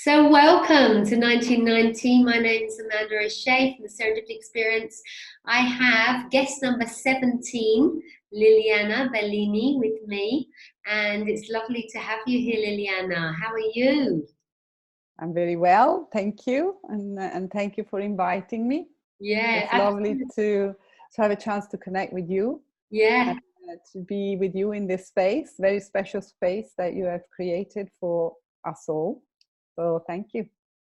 So welcome to 1990. My name is Amanda O'Shea from the Serendipity Experience. I have guest number 17, Liliana Bellini, with me. And it's lovely to have you here, Liliana. How are you? I'm very well, thank you, and thank you for inviting me. Yeah, It's lovely absolutely. to have a chance to connect with you, Yeah, and to be with you in this space, very special space that you have created for us all. So thank you.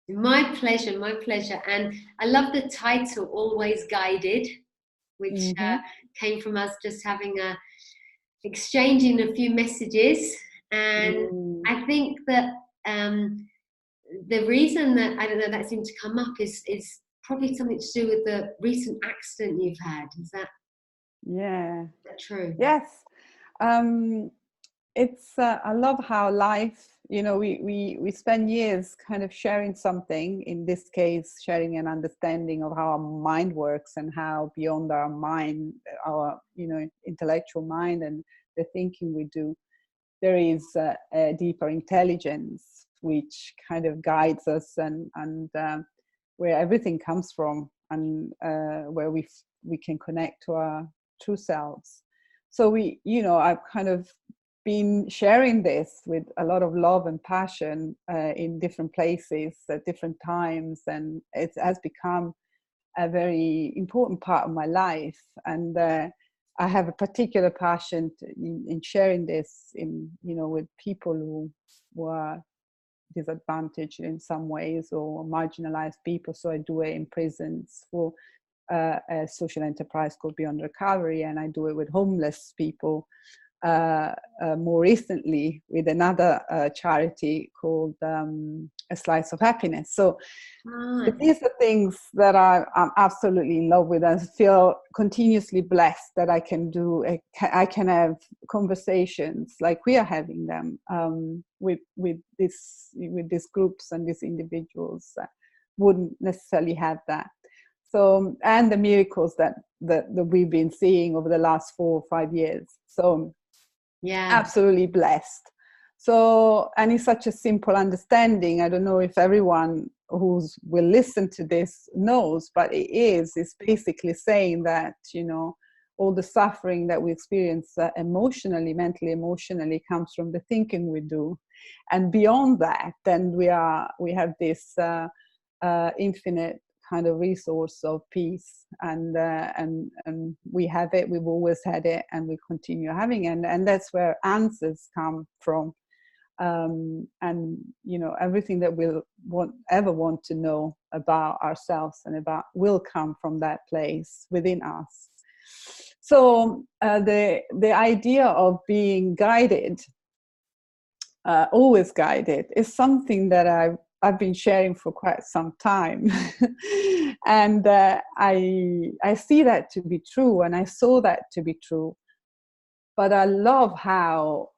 my pleasure, my pleasure. And I love the title, Always Guided, which Mm-hmm. came from us just having exchanging a few messages. And Mm. I think that the reason that I don't know that seemed to come up is probably something to do with the recent accident you've had. Is Yeah. that true? Yes. Um, it's I love how life, we spend years kind of sharing something, in this case sharing an understanding of how our mind works, and how beyond our mind, our intellectual mind and the thinking we do, there is a deeper intelligence which kind of guides us, and where everything comes from, and where we can connect to our true selves. So I've kind of been sharing this with a lot of love and passion in different places at different times, and it has become a very important part of my life. And I have a particular passion in sharing this with people who are disadvantaged in some ways, or marginalized people. So I do it in prisons for a social enterprise called Beyond Recovery, and I do it with homeless people, more recently with another charity called A Slice of Happiness. So Ah, these are things that I'm absolutely in love with. I feel continuously blessed that I can I can have conversations like we are having them, with these groups and these individuals that wouldn't necessarily have that. So, and the miracles that we've been seeing over the last 4 or 5 years. So yeah. absolutely blessed. So, and it's such a simple understanding. I don't know if everyone who will listen to this knows, but it's basically saying that, all the suffering that we experience emotionally, mentally, emotionally, comes from the thinking we do. And beyond that, then we have this infinite kind of resource of peace, and we have it, we've always had it, and we continue having it. And that's where answers come from. And everything that we'll ever want to know about ourselves and about will come from that place within us. So the idea of being guided, always guided, is something that I've been sharing for quite some time. And I see that to be true, and I saw that to be true. But I love how,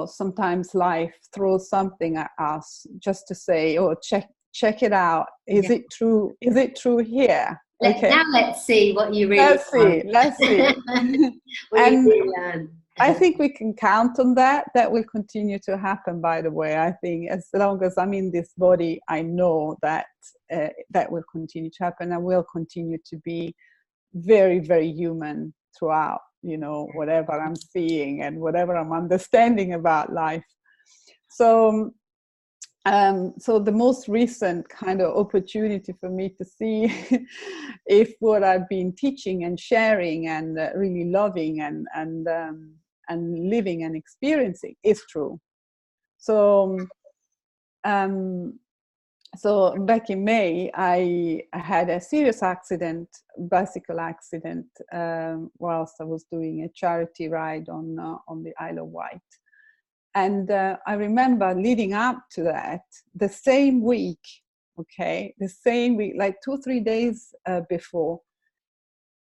sometimes life throws something at us just to say, oh, check it out. Yeah. Is it true? Is it true here? Now Okay, let's see what you really let's want. see, let's see. What you And really learn. I think we can count on that. That will continue to happen, by the way. I think as long as I'm in this body, I know that that will continue to happen. I will continue to be very, very human throughout, whatever I'm seeing and whatever I'm understanding about life. So, so the most recent kind of opportunity for me to see if what I've been teaching and sharing and really loving and living and experiencing is true. So, um, so back in May, I had a serious accident, bicycle accident, whilst I was doing a charity ride on the Isle of Wight. And I remember leading up to that, the same week, like 2-3 days before.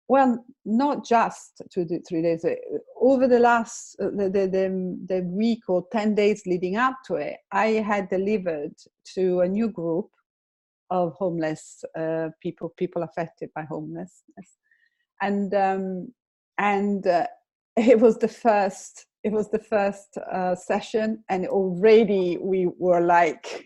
Well, not just 2 to 3 days. Over the last the week or 10 days leading up to it, I had delivered to a new group of homeless people affected by homelessness, and it was the first session, and already we were like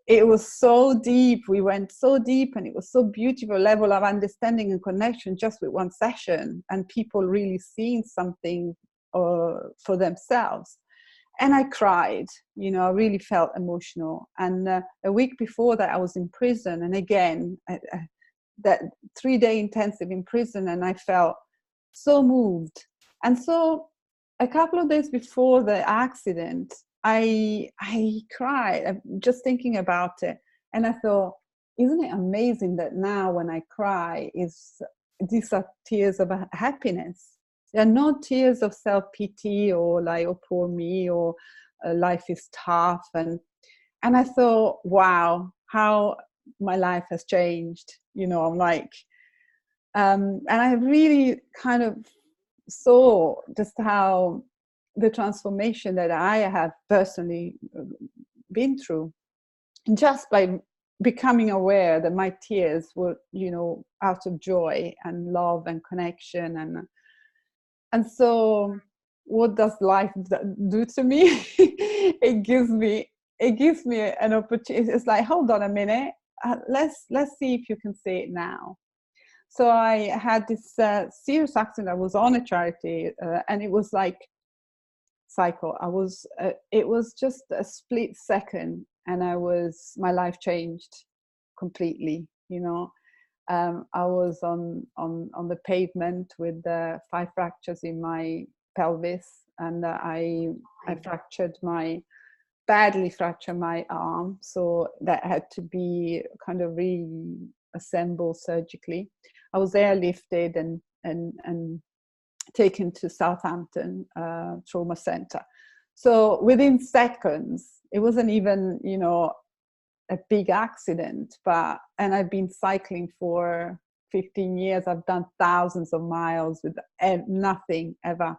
it was so deep. We went so deep, and it was so beautiful level of understanding and connection just with one session, and people really seeing something for themselves. And I cried, I really felt emotional. And a week before that, I was in prison, and again, that 3-day intensive in prison, and I felt so moved. And so a couple of days before the accident, I cried just thinking about it. And I thought, isn't it amazing that now when I cry, these are tears of happiness. They're not tears of self-pity or like, oh, poor me, or life is tough. And I thought, wow, how my life has changed. I'm like, and I really kind of saw just how the transformation that I have personally been through, just by becoming aware that my tears were, out of joy and love and connection. And so what does life do to me? It gives me an opportunity. It's like, hold on a minute, let's see if you can see it now. So I had this serious accident. I was on a charity, and it was like cycle. It was just a split second, and my life changed completely. I was on the pavement with 5 fractures in my pelvis, and I badly fractured my arm, so that had to be kind of reassembled surgically. I was airlifted and taken to Southampton trauma center. So within seconds, it wasn't even, a big accident, and I've been cycling for 15 years. I've done thousands of miles with nothing ever.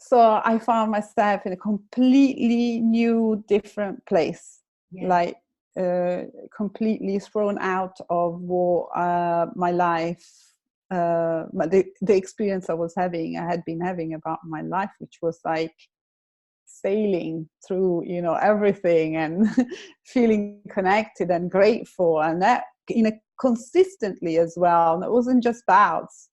So I found myself in a completely new, different place, like completely thrown out of what my life, the experience I had been having about my life, which was like sailing through, everything, and feeling connected and grateful, and that consistently as well. It wasn't just bouts.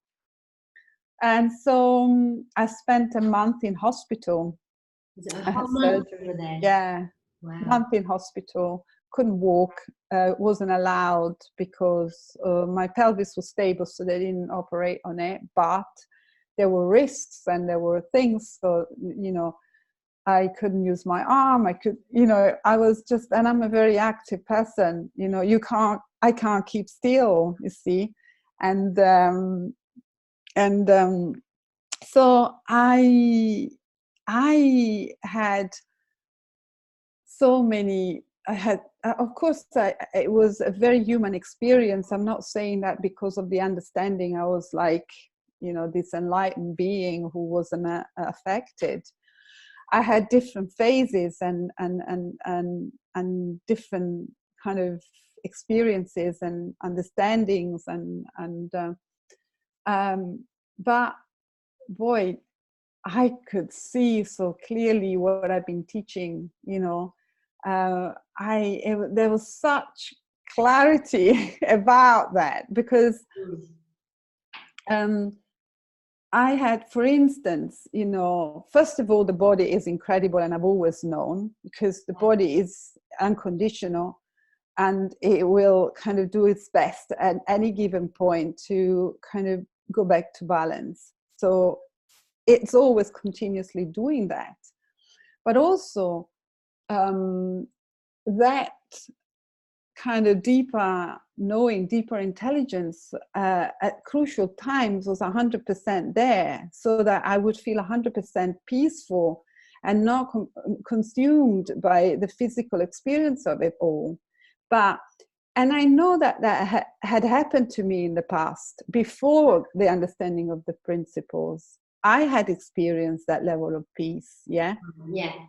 And so I spent a month in hospital. I had surgery. Yeah, wow. Month in hospital. Couldn't walk. Wasn't allowed because my pelvis was stable, so they didn't operate on it. But there were risks and there were things. So I couldn't use my arm. I could, I was just, and I'm a very active person. I can't keep still. You see, and so I had so many. Of course, it was a very human experience. I'm not saying that because of the understanding. I was like, this enlightened being who wasn't affected. I had different phases and different kind of experiences and understandings but boy, I could see so clearly what I've been teaching. There was such clarity about that, because I had, for instance, first of all, the body is incredible, and I've always known, because the body is unconditional and it will kind of do its best at any given point to kind of go back to balance. So it's always continuously doing that. But also that kind of deeper knowing, deeper intelligence at crucial times was 100% there, so that I would feel 100% peaceful and not consumed by the physical experience of it all. And I know that had happened to me in the past, before the understanding of the principles. I had experienced that level of peace, yeah.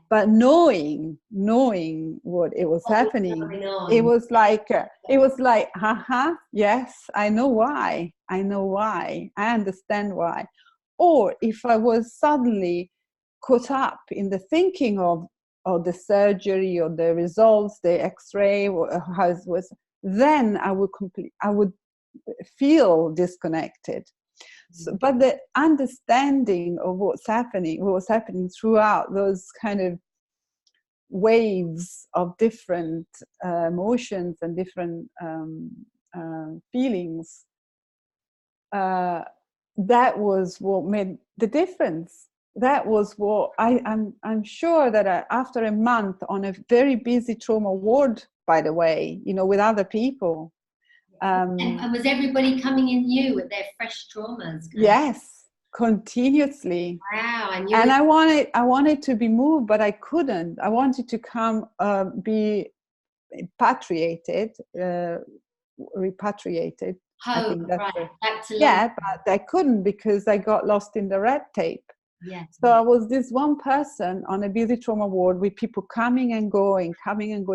But knowing what it was happening, it was like, yes, I know why. I understand why. Or if I was suddenly caught up in the thinking of or the surgery or the results, the X-ray, or how it was, then I would feel disconnected. So, but the understanding of what was happening throughout those kind of waves of different emotions and different feelings, that was what made the difference. That was what I'm sure that after a month on a very busy trauma ward, by the way, with other people. And was everybody coming in new with their fresh traumas? Yes, continuously. Wow. And I wanted to be moved, but I couldn't. I wanted to come be repatriated. I think that's right. but I couldn't because I got lost in the red tape. Yeah. So I was this one person on a busy trauma ward with people coming and going,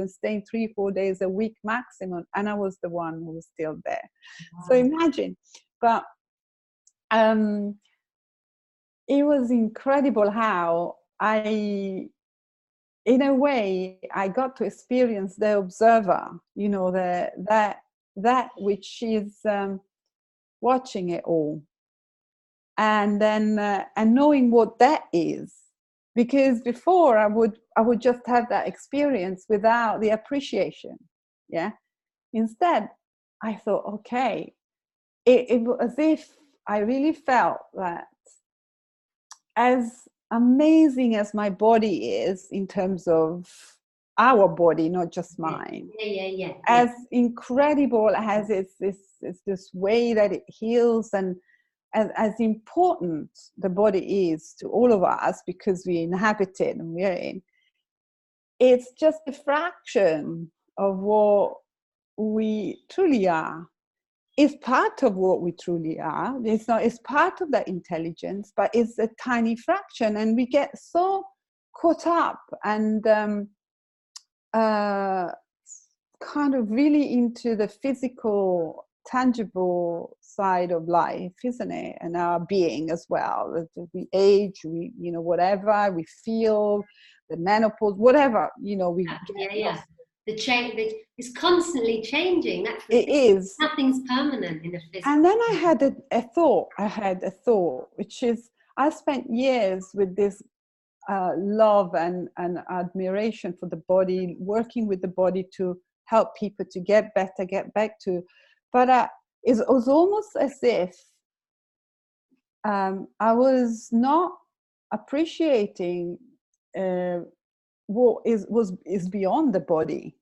staying 3-4 days a week maximum, and I was the one who was still there. Wow. So imagine, but it was incredible how in a way, I got to experience the observer, that which is watching it all, and then and knowing what that is, because before I would just have that experience without the appreciation. Yeah. Instead, I thought, okay, it was as if I really felt that as amazing as my body is in terms of our body, not just mine, as incredible as it's this way that it heals, and as important the body is to all of us because we inhabit it and we're in, it's just a fraction of what we truly are. It's part of what we truly are. It's part of that intelligence, but it's a tiny fraction, and we get so caught up and kind of really into the physical, tangible side of life, isn't it? And our being as well. We age, whatever we feel, the menopause, whatever, we get. The change is constantly changing. That's it is. Nothing's permanent in a physical. And then I had a thought, which is, I spent years with this love and admiration for the body, working with the body to help people to get better, get back to. But it was almost as if I was not appreciating what is beyond the body,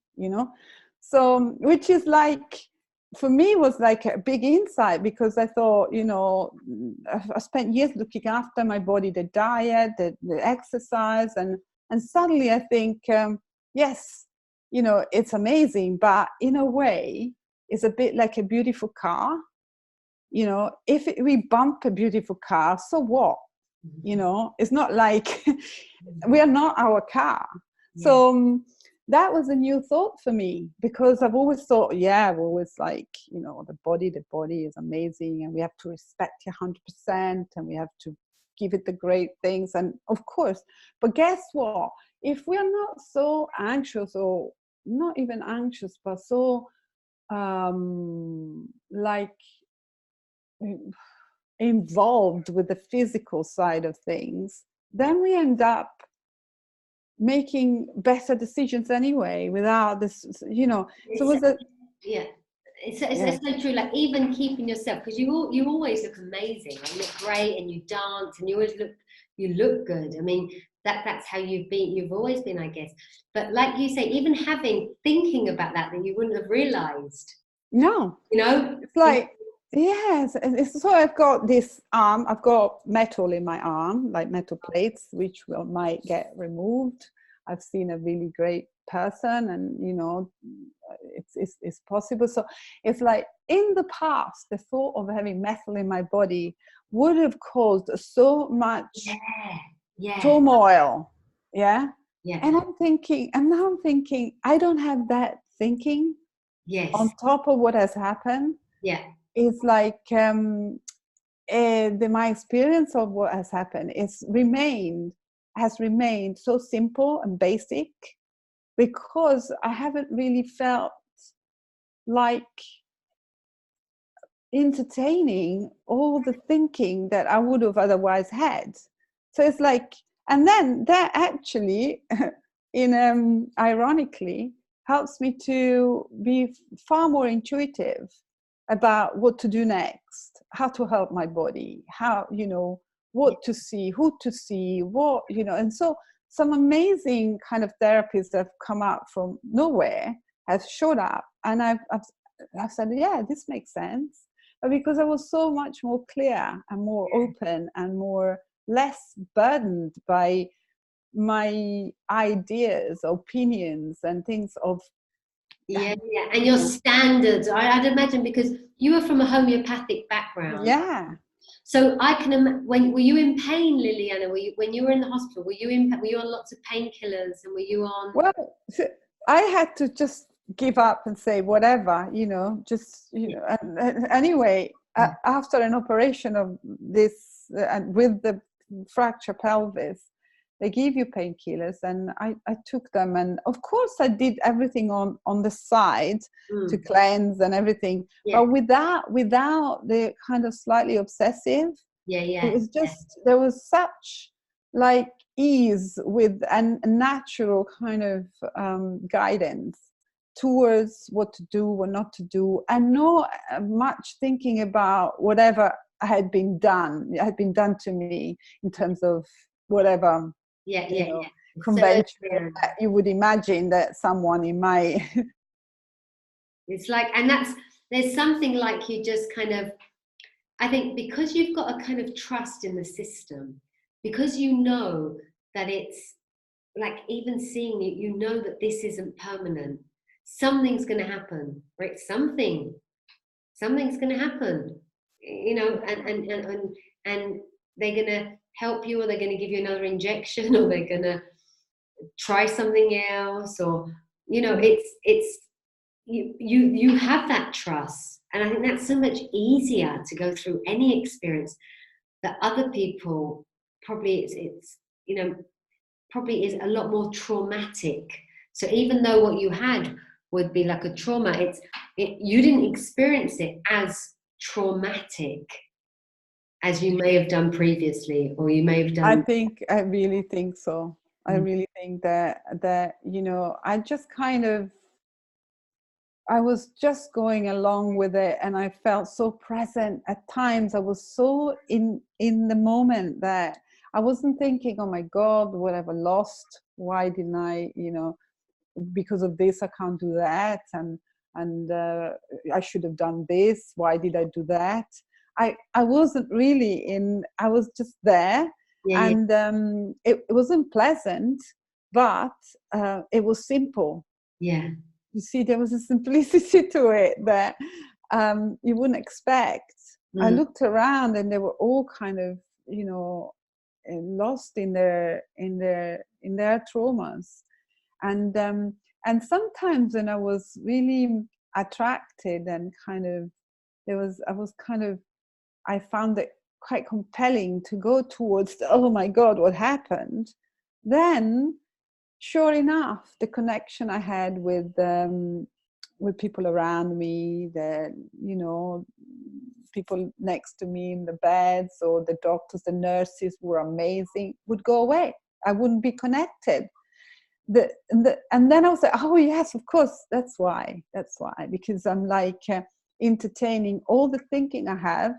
so which is like, for me, was like a big insight, because I thought, I spent years looking after my body, the diet, the exercise, and suddenly I think, yes, it's amazing, but in a way it's a bit like a beautiful car. If we bump a beautiful car, so what? It's not like we are not our car. Yeah. So that was a new thought for me, because I've always thought, I've always like, the body is amazing, and we have to respect it 100%, and we have to give it the great things, and of course, but guess what? If we are not so anxious, or not even anxious, but so like involved with the physical side of things, then we end up making better decisions anyway, without this, So was it? Yeah. It's so true. Like, even keeping yourself, because you always look amazing, you look great, and you dance, and you look good. I mean, that's how you've always been, I guess. But like you say, even thinking about that you wouldn't have realized. No. It's like, yes. So I've got this arm, I've got metal in my arm, like metal plates, which might get removed. I've seen a really great person, and it's possible. So it's like, in the past, the thought of having metal in my body would have caused so much turmoil. And now I'm thinking, I don't have that thinking. On top of what has happened. It's like my experience of what has happened is remained, has remained so simple and basic, because I haven't really felt like entertaining all the thinking that I would have otherwise had. So it's like, and then that actually, ironically, helps me to be far more intuitive about what to do next, how to help my body, how, what to see, who to see, what, and so some amazing kind of therapists that have come out from nowhere have showed up, and I've said, yeah, this makes sense. But because I was so much more clear and more open and less burdened by my ideas, opinions, and things of. Yeah, and your standards. I'd imagine, because you were from a homeopathic background. Yeah. So I can. When were you in pain, Liliana? When you were in the hospital? Were you on lots of painkillers, and were you on? Well, I had to just give up and say whatever, just And anyway, after an operation of this, and with the fracture pelvis, they give you painkillers, and I took them, and of course I did everything on the side to cleanse and everything, but without the kind of slightly obsessive. It was just, there was such like ease with a natural kind of guidance towards what to do, what not to do, and no much thinking about whatever had been done to me in terms of whatever conventional that you would imagine that someone in my it's like, and there's something like, you just kind of, I think, because you've got a kind of trust in the system, because you know that it's like, even seeing it, you know that this isn't permanent. Something's going to happen, right? Something's going to happen, and they're going to help you, or they're going to give you another injection, or they're going to try something else, or it's you have that trust. And I think that's so much easier to go through any experience that other people probably, it's probably is a lot more traumatic. So even though what you had would be like a trauma, you didn't experience it as traumatic as you may have done previously, or you may have done. I really think so. I really think that I just kind of, I was just going along with it, and I felt so present. At times I was so in the moment that I wasn't thinking, oh my God, what have I lost? Why didn't I, because of this I can't do that, and I should have done this. Why did I do that? I wasn't really I was just there. And it wasn't pleasant, but it was simple. You see, there was a simplicity to it that you wouldn't expect. I looked around, and they were all kind of, lost in their traumas, and sometimes when I was really attracted and kind of, I found it quite compelling to go towards oh my God, what happened? Then, sure enough, the connection I had with people around me, the people next to me in the beds, or the doctors, the nurses were amazing, would go away. I wouldn't be connected. And then I was like, oh yes, of course, that's why, because I'm like entertaining all the thinking I have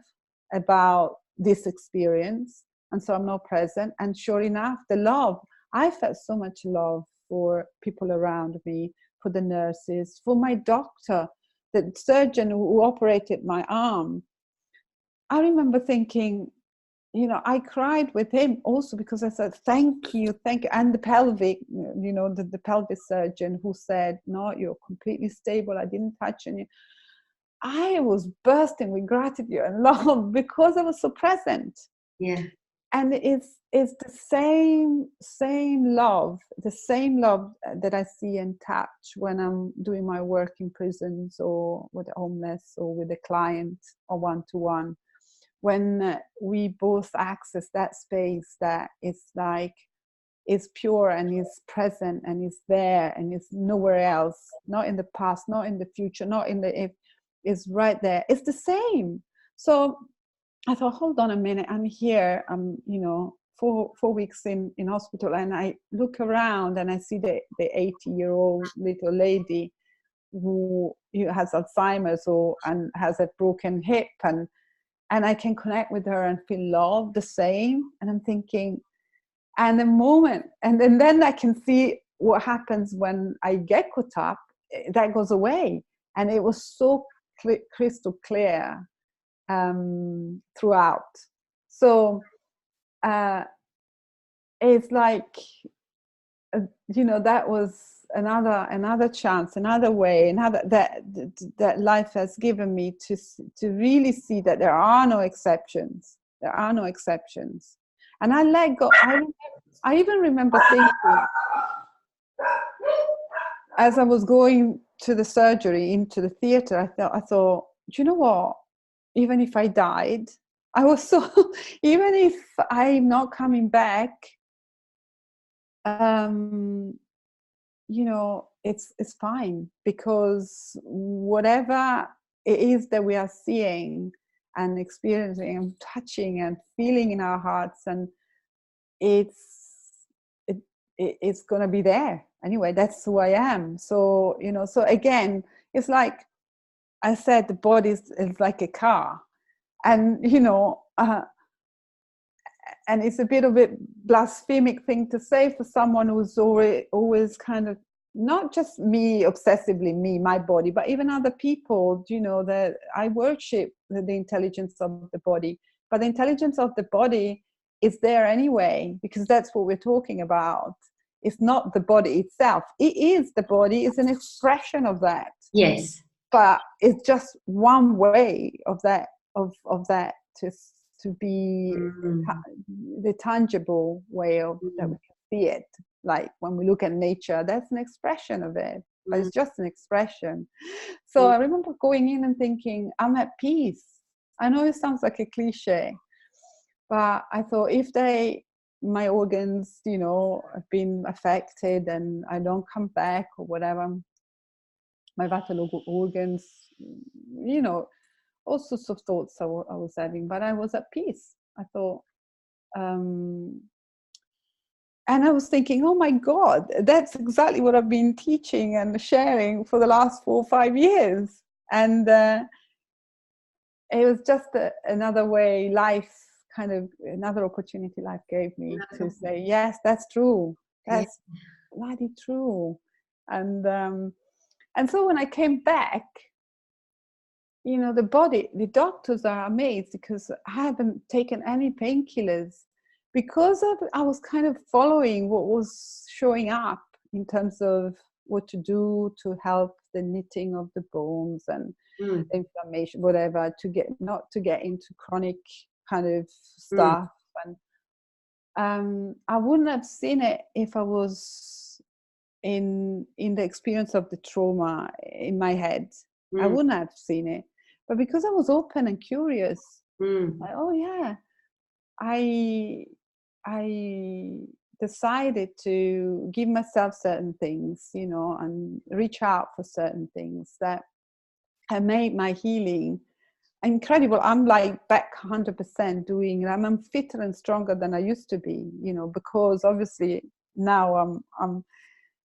about this experience, and so I'm not present. And sure enough, the love, I felt so much love for people around me, for the nurses, for my doctor, the surgeon who operated my arm. I remember thinking, I cried with him also, because I said, thank you. And the pelvic, the pelvic surgeon, who said, no, you're completely stable. I didn't touch any. I was bursting with gratitude and love because I was so present. Yeah. And it's the same love that I see and touch when I'm doing my work in prisons, or with the homeless, or with a client, or one-to-one. When we both access that space that it's like, is pure and is present and is there and is nowhere else, not in the past, not in the future, not in the if, is right there. It's the same. So I thought, hold on a minute, I'm here, I'm, you know, 4 weeks in hospital, and I look around and I see the 80-year-old little lady who has Alzheimer's and has a broken hip, and I can connect with her and feel love the same. And I'm thinking, and the moment, and then I can see what happens when I get caught up, that goes away. And it was so crystal clear throughout. So it's like, you know, that was another chance, another way, that life has given me to really see that there are no exceptions. There are no exceptions. And I let go. I even remember thinking, as I was going to the surgery, into the theater, I thought, do you know what? Even if I died, I was so, even if I'm not coming back, you know, it's fine, because whatever it is that we are seeing and experiencing and touching and feeling in our hearts, and it's going to be there anyway. That's who I am. So, you know, so again, it's like I said, the body is like a car, and, you know, and it's a bit of a blasphemic thing to say for someone who's always kind of, not just me, obsessively me, my body, but even other people, you know, that I worship the intelligence of the body. But the intelligence of the body is there anyway, because that's what we're talking about. It's not the body itself. It is the body, it's an expression of that. Yes. But it's just one way of that, of that to be the tangible way of that we can see it. Like when we look at nature, that's an expression of it, but it's just an expression. So I remember going in and thinking, I'm at peace. I know it sounds like a cliche, but I thought, if my organs, you know, have been affected and I don't come back or whatever, my vital organs, you know, all sorts of thoughts I was having, but I was at peace. I thought, and I was thinking, oh my God, that's exactly what I've been teaching and sharing for the last 4 or 5 years. And it was just another way another opportunity life gave me to say, yes, that's true. That's bloody true. And so when I came back, you know, the doctors are amazed, because I haven't taken any painkillers, because I was kind of following what was showing up in terms of what to do to help the knitting of the bones and the inflammation, whatever, not to get into chronic kind of stuff. And I wouldn't have seen it if I was in the experience of the trauma in my head. I wouldn't have seen it. But because I was open and curious, like, oh yeah, I decided to give myself certain things, you know, and reach out for certain things that have made my healing incredible. I'm like back 100% doing, I'm fitter and stronger than I used to be, you know, because obviously now I'm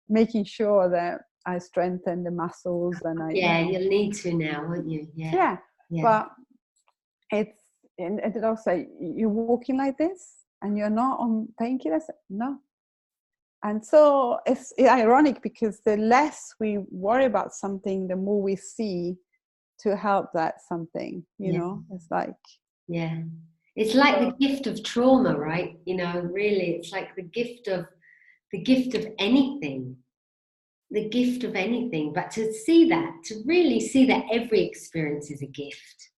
making sure that I strengthen the muscles, and you'll need to now, won't you? Yeah. But it's, and they'll say, you're walking like this and you're not on painkillers? No. And so it's ironic, because the less we worry about something, the more we see to help that something, you know. It's like, it's like the gift of trauma, right? You know, really, it's like the gift of anything. The gift of anything. But to really see that every experience is a gift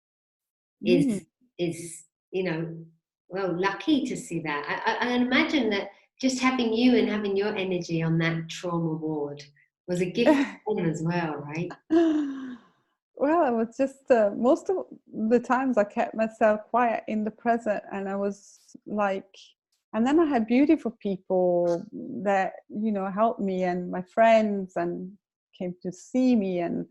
is, you know, well, lucky to see that. I imagine that just having you and having your energy on that trauma ward was a gift to them as well, right? Well, it was just most of the times I kept myself quiet in the present, and I was like, And then I had beautiful people that, you know, helped me, and my friends, and came to see me, and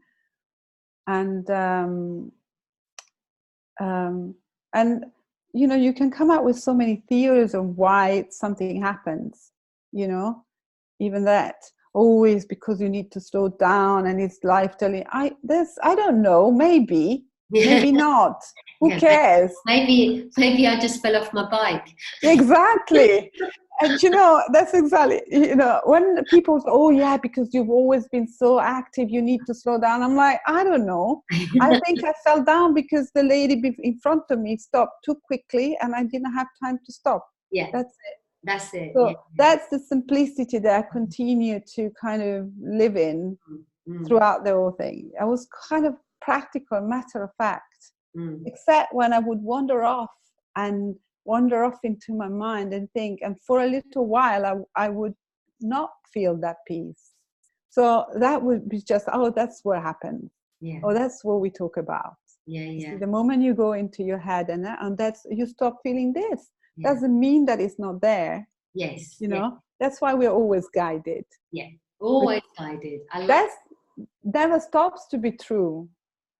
and you know, you can come up with so many theories of why something happens, you know, even that always because you need to slow down, and it's life telling I don't know, maybe not, who cares. Maybe I just fell off my bike. Exactly. And you know, that's exactly, you know, when people say, oh yeah, because you've always been so active, you need to slow down. I'm like, I don't know. I think I fell down because the lady in front of me stopped too quickly and I didn't have time to stop. Yeah. That's it. So that's the simplicity that I continue to kind of live in throughout the whole thing. I was kind of practical, matter of fact, except when I would wander off into my mind and think, and for a little while I would not feel that peace. So that would be just, oh, that's what happens. Yeah. Oh, that's what we talk about. Yeah. See, the moment you go into your head and that's, you stop feeling this. Yeah. Doesn't mean that it's not there. Yes. You know, that's why we're always guided. Yeah, always guided. That never stops to be true,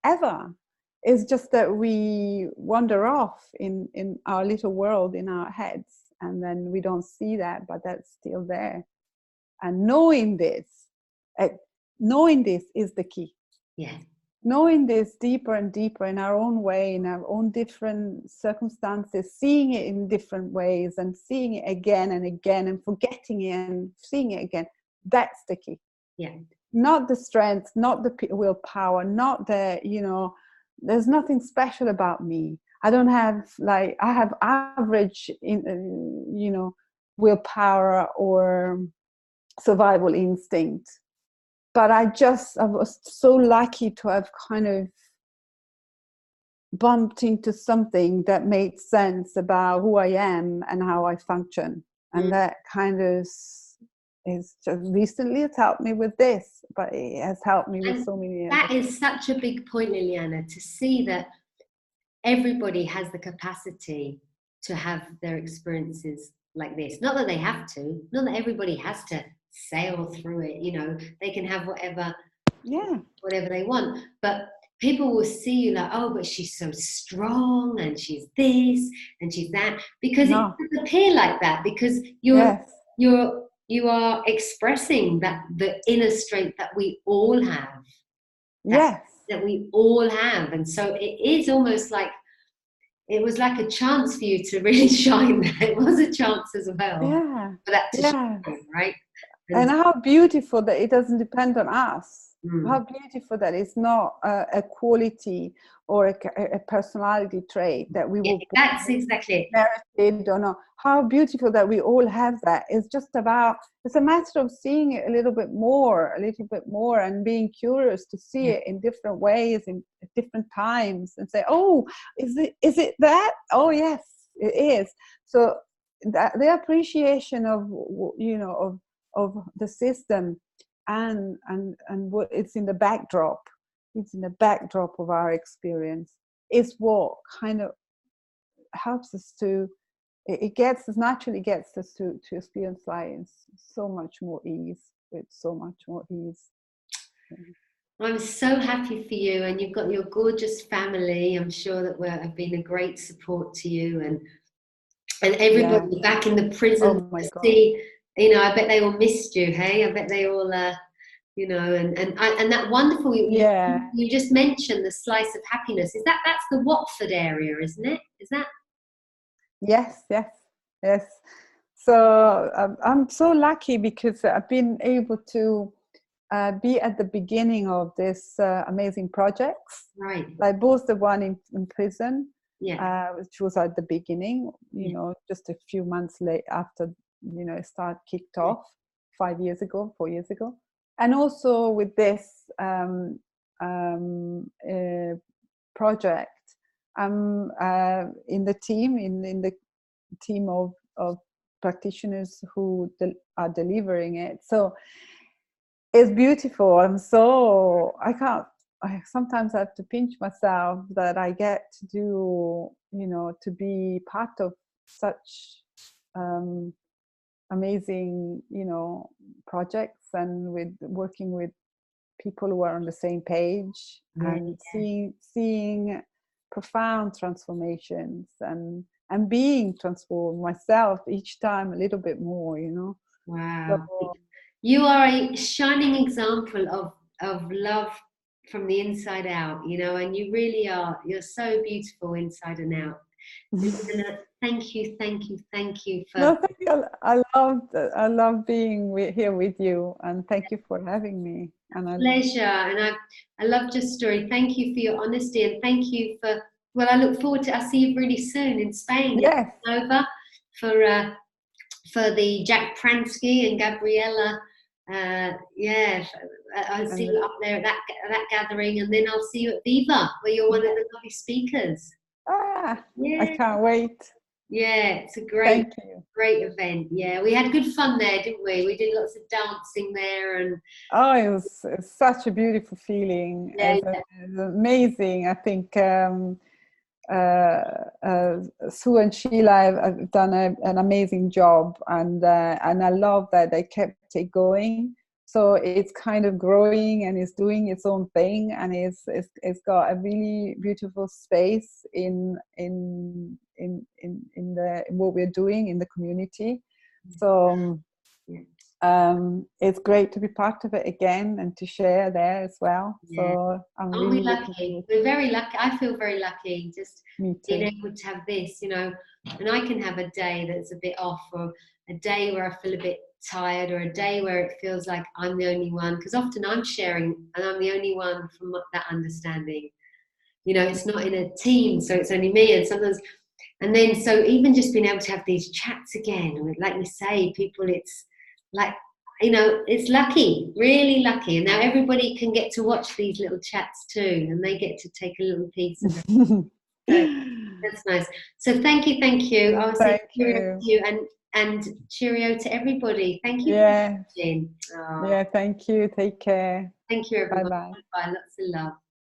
ever. It's just that we wander off in our little world in our heads, and then we don't see that, but that's still there. And knowing this is the key. Yeah. Knowing this deeper and deeper in our own way, in our own different circumstances, seeing it in different ways and seeing it again and again and forgetting it and seeing it again, that's the key. Yeah. Not the strength, not the willpower, not the, you know, there's nothing special about me. I don't have, like, I have average, you know, willpower or survival instinct. But I was so lucky to have kind of bumped into something that made sense about who I am and how I function. And that kind of is just recently it's helped me with this, but it has helped me with so many that is such a big point, Liliana, to see that everybody has the capacity to have their experiences like this. Not that they have to, not that everybody has to sail through it, you know, they can have whatever they want, but people will see you like, oh, but she's so strong and she's this and she's that, because it doesn't appear like that, because you are expressing that the inner strength that we all have. That we all have. And so it is almost like it was like a chance for you to really shine there. It was a chance as well for that to shine, right? And how beautiful that it doesn't depend on us. How beautiful that it's not a quality or a personality trait that we will. That's exactly it. Don't know. How beautiful that we all have that. It's just about. It's a matter of seeing it a little bit more, and being curious to see it in different ways, in different times, and say, "Oh, is it that? Oh, yes, it is." So the appreciation of, you know, of the system. And what it's in the backdrop of our experience is what kind of helps us to, it naturally gets us to experience life so much more ease. I'm so happy for you, and you've got your gorgeous family. I'm sure that have been a great support to you, and everybody back in the prison. You know, I bet they all missed you. Hey, I bet they all, you know, and that wonderful. You just mentioned the slice of happiness. That's the Watford area, isn't it? Is that? Yes. So I'm so lucky because I've been able to be at the beginning of this amazing projects. Right. Like both the one in prison, which was at the beginning, you know, just a few months late after, you know, it kicked off 4 years ago, and also with this project, I'm in the team of practitioners who are delivering it. So it's beautiful. I sometimes have to pinch myself that I get to do, you know, to be part of such amazing, you know, projects, and with working with people who are on the same page, Yeah. and seeing profound transformations, and being transformed myself each time a little bit more, you know. Wow. So You are a shining example of love from the inside out, you know, and you really are. You're so beautiful inside and out. Liliana, thank you, thank you, thank you for no, thank you. I love being here with you, and thank you for having me. And pleasure. And I loved your story. Thank you for your honesty, and thank you for, well, I look forward to, I'll see you really soon in Spain. You're yes, over for the Jack Pransky and Gabriella. Yeah, I'll see and you up there at that gathering, and then I'll see you at Viva, where you're one of the lovely speakers. I Yeah, can't wait. yeah, it's a Thank you. great event. Yeah, we had good fun there, didn't we? We did lots of dancing there, and Oh, it's such a beautiful feeling. yeah, It's amazing. I think Sue and Sheila have done an amazing job, and I love that they kept it going. So it's kind of growing, and it's doing its own thing, and it's got a really beautiful space in what we're doing in the community. So yeah. it's great to be part of it again and to share there as well. Yeah. So I'm Aren't we really looking lucky? forward. We're very lucky. I feel very lucky just Me being too. able to have this, you know, and I can have a day that's a bit off, or a day where I feel a bit tired, or a day where it feels like I'm the only one, because often I'm sharing and I'm the only one from that understanding. You know, it's not in a team, so it's only me, and sometimes, and then so even just being able to have these chats again, like you say, people, it's like, you know, it's lucky, really lucky, and now everybody can get to watch these little chats too, and they get to take a little piece of it. So that's nice. So thank you. I will say Thank cheerio you. to you, and cheerio to everybody. Thank you for Yeah. watching. Oh, Yeah. Thank you. Take care. thank you, Bye everyone. bye. Bye. Lots of love.